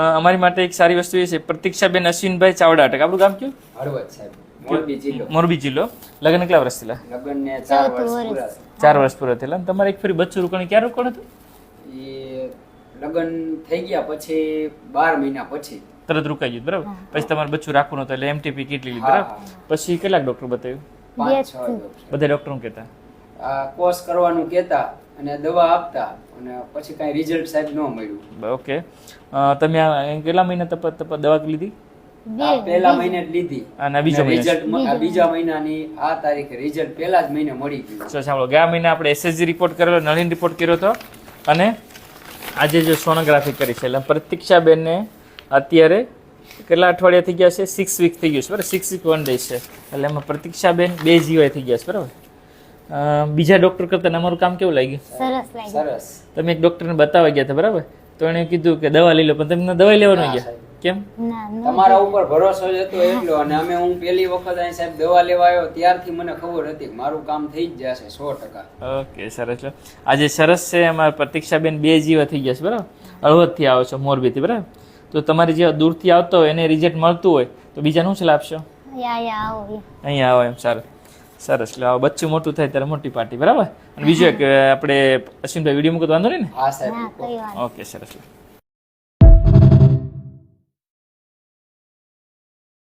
અમારી માટે એક સારી વસ્તુ એ છે પ્રતીક્ષાબેન અશ્વિનભાઈ ચાવડા અટક. આપણું ગામ કયું? હળવદ સાહેબ, મોરબી જિલ્લો. મોરબી જિલ્લો. લગ્ન કેટલા વર્ષ થયેલા? લગ્નને 4 વર્ષ પૂરા. 4 વર્ષ પૂરા થયેલા. અને તમારે એક ફરી બચ્ચું રોકાણ ક્યારે રોકાણ હતું? એ લગ્ન થઈ ગયા પછી 12 મહિના પછી તરત રોકાઈ ગયું, બરાબર? પછી તમારે બચ્ચું રાખવું નતું એટલે એમટીપી કીટ લીધી, બરાબર? પછી કેટલાક ડોક્ટર બતાવ્યું? 5-6 ડોક્ટર. બધા ડોક્ટરો કહેતા આ કોર્સ કરવાનું કહેતા અને દવા આપતા અને પછી કાંઈ રિઝલ્ટ સાહેબ ન મળ્યું. ઓકે. તમે કેટલા મહિના દવા લીધી? આ પહેલા મહિને જ લીધી અને બીજા મહિને રિઝલ્ટ બીજા મહિનાની આ તારીખે રિઝલ્ટ પહેલા જ મહિને મળી ગયું. તો સાંભળો, ગયા મહિને આપણે એસએસજી રિપોર્ટ કરેલો, નળીન રિપોર્ટ કર્યો હતો અને આજે જો સોનોગ્રાફી કરી છે એટલે પ્રતીક્ષાબેનને અત્યારે કેટલા અઠવાડિયા થઈ ગયા છે? 6 વીક થઈ ગયું છે, બરાબર? 6 વીક 1 ડે છે એટલે એમાં પ્રતીક્ષાબેન 2 જીવાય થઈ ગયા છે, બરાબર? બીજા ડોક્ટર કરતા અમારું કામ કેવું લાગ્યું? સરસ. તમે એક ડોક્ટરને બતાવવા ગયા હતા, બરાબર? તો એને કીધું કે દવા લઈ લો, પણ તમને દવા લેવા ન ગયા. કેમ? તમારા ઉપર ભરોસો હતો એટલો. અને હું પહેલી વખત અહીં સાહેબ દવા લેવા આવ્યો ત્યારથી મને ખબર હતી કે મારું કામ થઈ જ જશે 100%. ઓકે, સરસ. આજે સરસ છે, અમારા પ્રતીક્ષાબેન 2 જીવા થઈ ગયા છે, બરાબર? હળવદથી આવો છો, મોરબીથી, બરાબર? તો તમારે જે દૂરથી આવતો હોય એને રિઝલ્ટ મળતું હોય તો બીજાનું સલાહ આપશો? અહીંયા આવો એમ. સારું, સરસ. એટલે આવો બચ્ચું મોટું થાય ત્યારે મોટી પાર્ટી, બરાબર? અને બીજું એક આપણે અશ્વિનભાઈ વિડીયો મૂકો તો વાંધો નહીં ને? હા સાહેબ. ઓકે, સરસ.